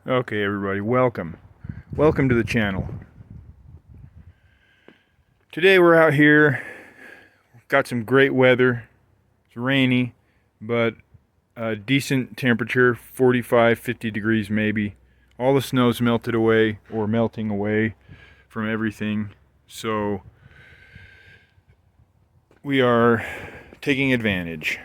Okay, everybody, welcome to the channel. Today we're out here, got some great weather. It's rainy, but a decent temperature, 45-50 degrees maybe. All the snow's melted away, or melting away from everything, so we are taking advantage.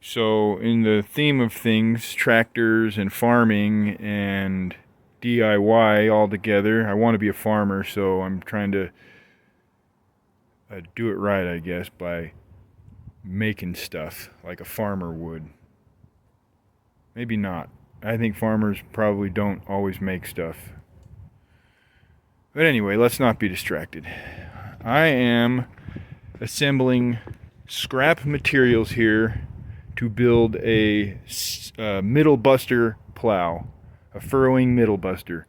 So in the theme of things, tractors and farming and DIY all together, I want to be a farmer, so I'm trying to do it right, I guess, by making stuff like a farmer would. Maybe not. I think farmers probably don't always make stuff. But anyway, let's not be distracted. I am assembling scrap materials here to build a Middle Buster Plow, a furrowing Middle Buster,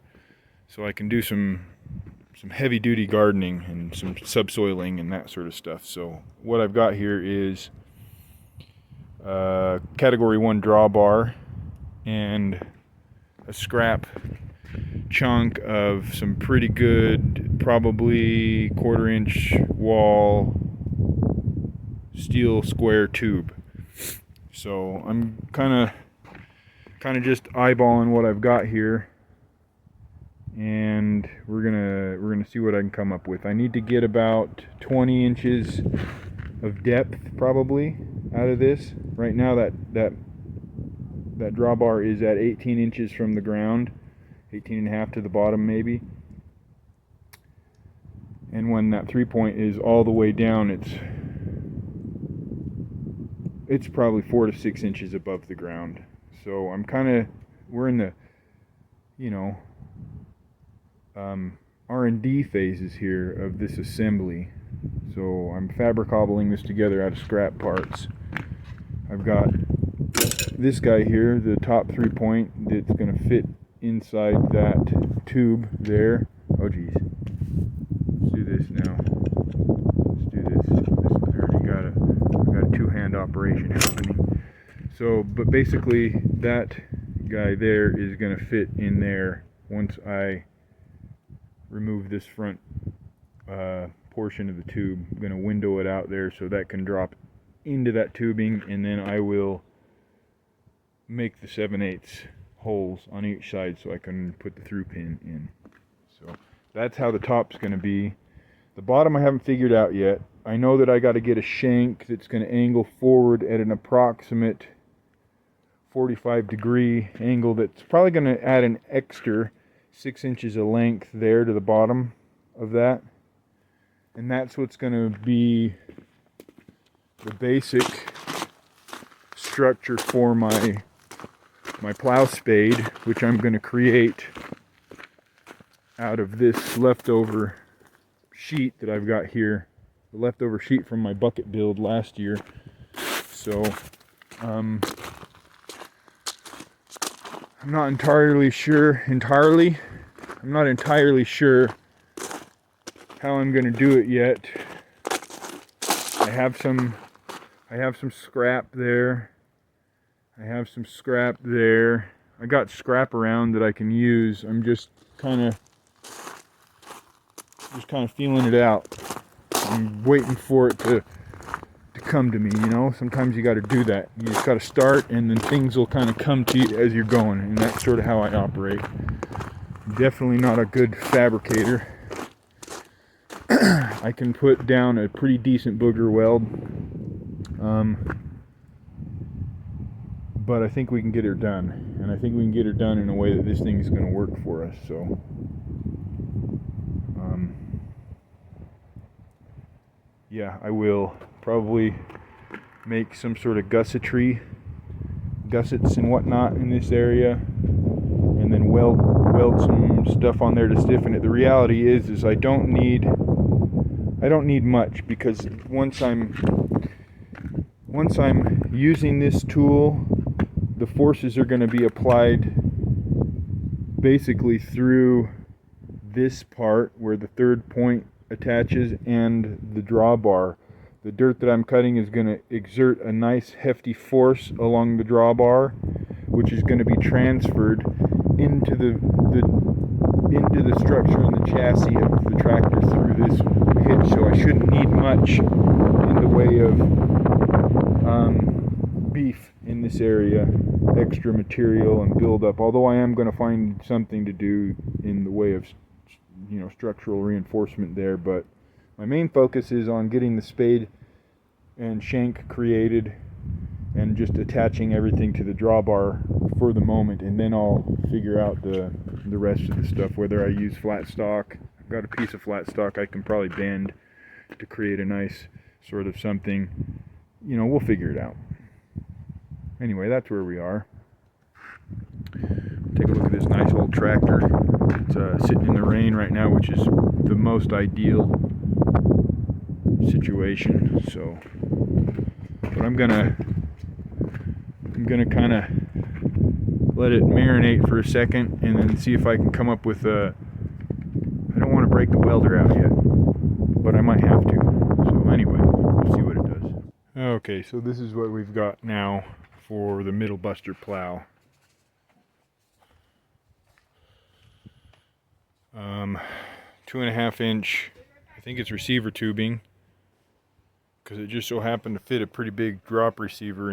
so I can do some heavy duty gardening and some subsoiling and that sort of stuff. So what I've got here is category 1 drawbar and a scrap chunk of some pretty good, probably 1/4 inch wall steel square tube. So I'm kind of just eyeballing what I've got here, and we're gonna see what I can come up with. I need to get about 20 inches of depth probably out of this. Right now that drawbar is at 18 inches from the ground, 18.5 to the bottom maybe. And when that 3-point is all the way down, it's probably 4 to 6 inches above the ground. So we're in the, R&D phases here of this assembly. So I'm fabricating this together out of scrap parts. I've got this guy here, the top 3-point, that's going to fit inside that tube there. Oh geez. Let's do this now. Let's do this. I already got a two-hand operation happening. So, but basically that guy there is going to fit in there once I remove this front portion of the tube. I'm going to window it out there so that can drop into that tubing, and then I will make the 7/8 holes on each side so I can put the through pin in. So that's how the top's going to be. The bottom I haven't figured out yet. I know that I got to get a shank that's going to angle forward at an approximate 45-degree angle. That's probably going to add an extra 6 inches of length there to the bottom of that. And that's what's going to be the basic structure for my plow spade, which I'm going to create out of this leftover sheet that I've got here, the leftover sheet from my bucket build last year. So I'm not entirely sure how I'm going to do it yet. I have some scrap there. I got scrap around that I can use. I'm just kind of feeling it out. I'm waiting for it to come to me, Sometimes you got to do that. You just got to start, and then things will kind of come to you as you're going, and that's sort of how I operate. I'm definitely not a good fabricator. I can put down a pretty decent booger weld, but I think we can get her done, and I think we can get her done in a way that this thing is going to work for us. So yeah, I will probably make some sort of gussets and whatnot in this area, and then weld some stuff on there to stiffen it. The reality is I don't need much, because once I'm using this tool, the forces are going to be applied basically through this part where the 3rd point attaches and the drawbar. The dirt that I'm cutting is going to exert a nice hefty force along the drawbar, which is going to be transferred into the structure and the chassis of the tractor through this hitch, so I shouldn't need much in the way of beef in this area, extra material and build up, although I am going to find something to do in the way of, you know, structural reinforcement there. But my main focus is on getting the spade and shank created and just attaching everything to the drawbar for the moment, and then I'll figure out the rest of the stuff, whether I use flat stock. I've got a piece of flat stock I can probably bend to create a nice sort of something, you know, we'll figure it out. Anyway, that's where we are. Take a look at this nice old tractor. It's sitting in the rain right now, which is the most ideal situation. So, but I'm gonna kind of let it marinate for a second and then see if I can come up with I don't want to break the welder out yet, but I might have to. So anyway, we'll see what it does. Okay, so this is what we've got now for the Middle Buster Plow. 2.5 inch, I think it's receiver tubing, because it just so happened to fit a pretty big drop receiver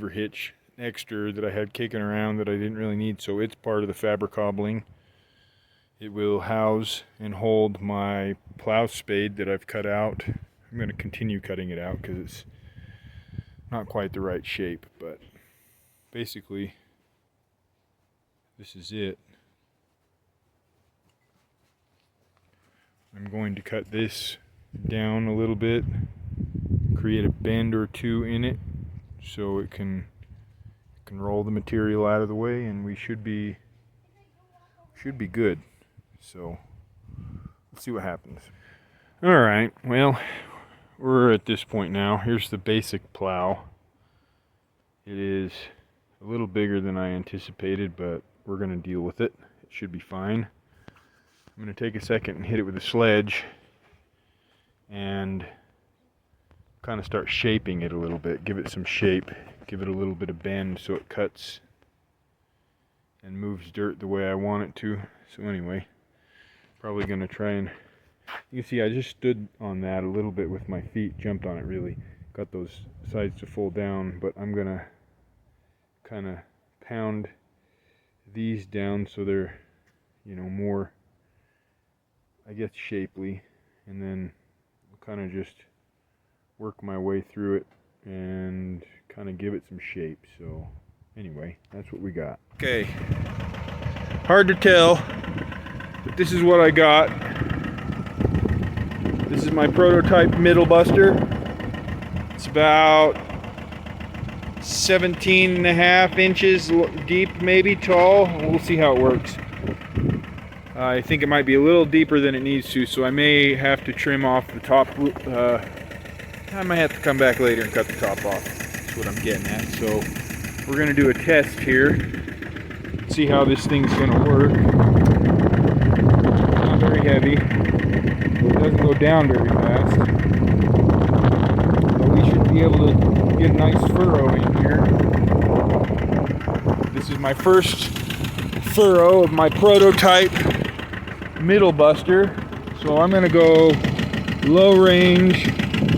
hitch extra that I had kicking around that I didn't really need, so it's part of the fabric cobbling. It will house and hold my plow spade that I've cut out. I'm going to continue cutting it out because it's not quite the right shape, but basically this is it. I'm going to cut this down a little bit, create a bend or two in it so it can roll the material out of the way, and we should be good. So let's see what happens. All right, well, we're at this point now. Here's the basic plow. It is a little bigger than I anticipated, but we're going to deal with it. It should be fine. I'm going to take a second and hit it with a sledge and kind of start shaping it a little bit, give it some shape, give it a little bit of bend so it cuts and moves dirt the way I want it to. So anyway, probably going to try and, you can see I just stood on that a little bit with my feet, jumped on it really, got those sides to fold down, but I'm going to kind of pound these down so they're, you know, more, I guess, shapely, and then kind of just work my way through it and kind of give it some shape. So anyway, that's what we got. Okay, hard to tell, but this is what I got. This is my prototype Middle Buster. It's about 17.5 inches deep, maybe tall. We'll see how it works. I think it might be a little deeper than it needs to, so I may have to trim off the top. I might have to come back later and cut the top off. That's what I'm getting at. So we're going to do a test here, see how this thing's going to work. Not very heavy. It doesn't go down very fast. But we should be able to get a nice furrow in here. This is my first furrow of my prototype Middle Buster. So I'm going to go low range,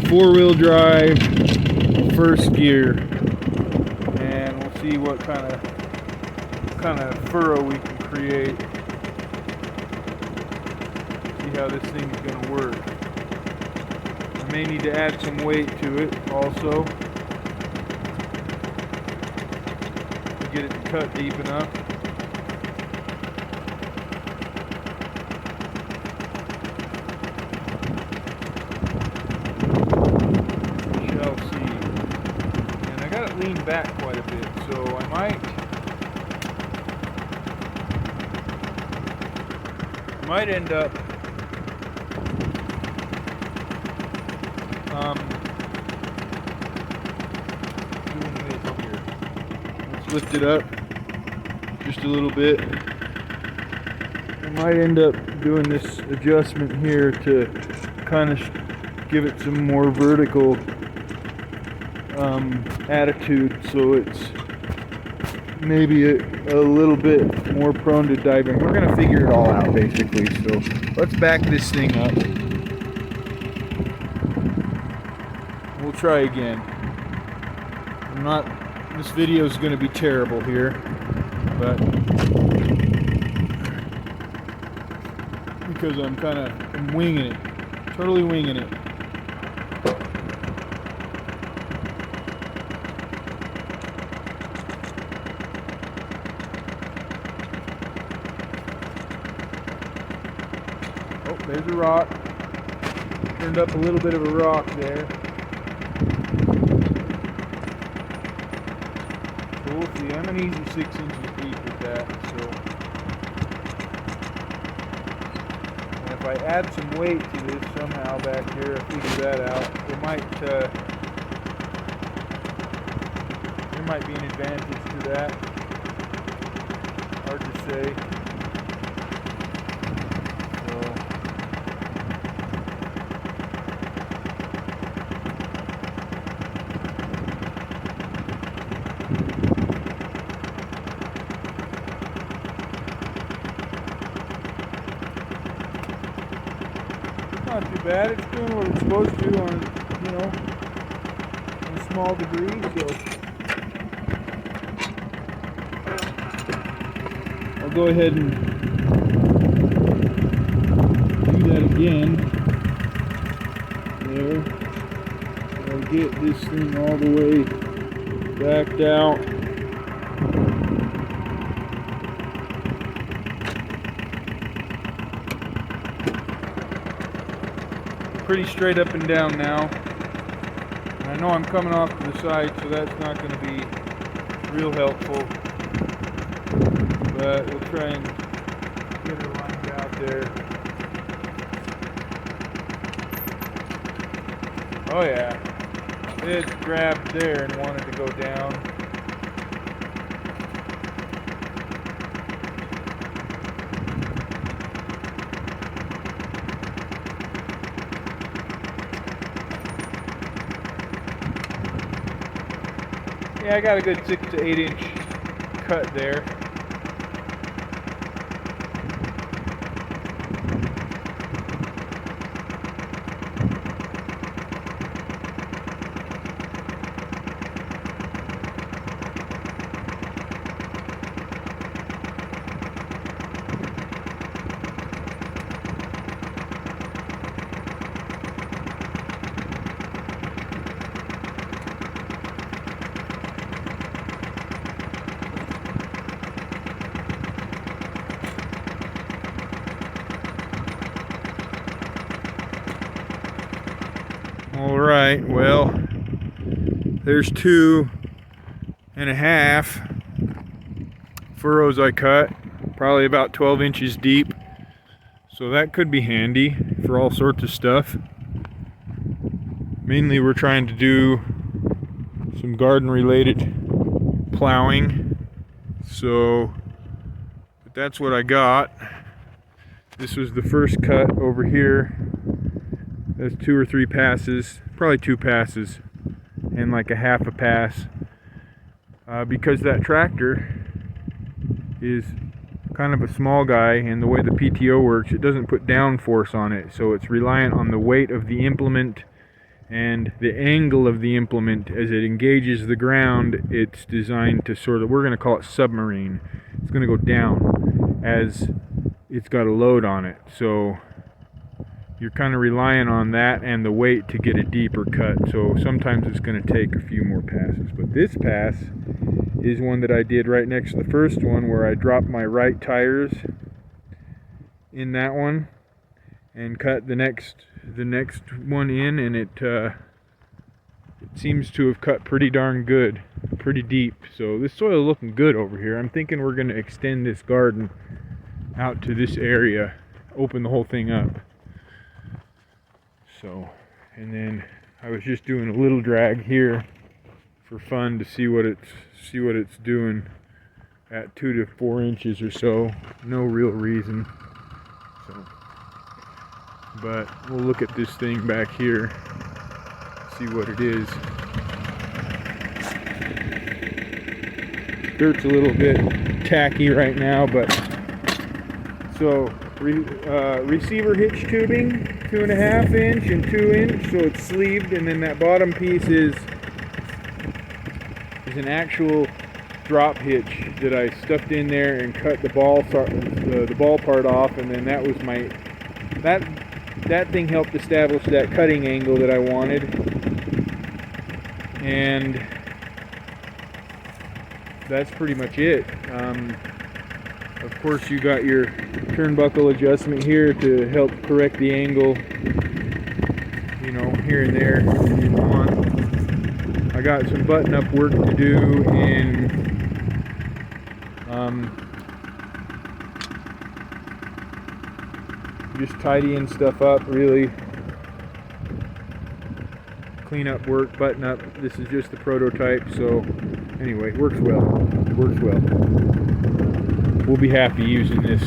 4-wheel drive, first gear. And we'll see what kind of furrow we can create. See how this thing's going to work. I may need to add some weight to it also to get it cut deep enough. We shall see. And I got it leaned back quite a bit, so I might end up doing this here. Let's lift it up just a little bit. I might end up doing this adjustment here to kind of give it some more vertical attitude, so it's maybe a little bit more prone to diving. We're gonna figure it all out basically. So let's back this thing up. We'll try again. This video is gonna be terrible here, but because I'm winging it, totally winging it. Oh, there's a rock. Turned up a little bit of a rock there. So we'll see. I'm an easy 6 inches deep with that. So, and if I add some weight to this somehow back here, I figure that out. There might be an advantage to that. Hard to say. Not too bad. It's doing what it's supposed to on, in a small degree. So I'll go ahead and do that again. There. I'll get this thing all the way backed out. Pretty straight up and down now. And I know I'm coming off to the side, so that's not going to be real helpful. But we'll try and get her lined out there. Oh yeah, it grabbed there and wanted to go down. Yeah, I got a good 6 to 8 inch cut there. All right, well, there's 2.5 furrows I cut, probably about 12 inches deep. So that could be handy for all sorts of stuff. Mainly we're trying to do some garden related plowing. So, but that's what I got. This was the first cut over here. That's 2 or 3 passes, probably 2 passes and like a half a pass, because that tractor is kind of a small guy, and the way the PTO works, it doesn't put down force on it, so it's reliant on the weight of the implement and the angle of the implement as it engages the ground. It's designed to sort of, we're going to call it submarine. It's going to go down as it's got a load on it, so you're kind of relying on that and the weight to get a deeper cut. So sometimes it's going to take a few more passes. But this pass is one that I did right next to the first one, where I dropped my right tires in that one and cut the next one in, and it seems to have cut pretty darn good, pretty deep. So this soil is looking good over here. I'm thinking we're going to extend this garden out to this area, open the whole thing up. So, and then I was just doing a little drag here for fun to see what it's doing at 2 to 4 inches or so. No real reason. So, but we'll look at this thing back here, see what it is. Dirt's a little bit tacky right now, but so receiver hitch tubing, 2.5 inch and 2 inch, so it's sleeved, and then that bottom piece is an actual drop hitch that I stuffed in there and cut the ball part off, and then that was my that thing helped establish that cutting angle that I wanted. And that's pretty much it. Of course, you got your turnbuckle adjustment here to help correct the angle, you know, here and there if you want. I got some button-up work to do in just tidying stuff up, really. Clean up work, button up. This is just the prototype, so anyway, works well. We'll be happy using this.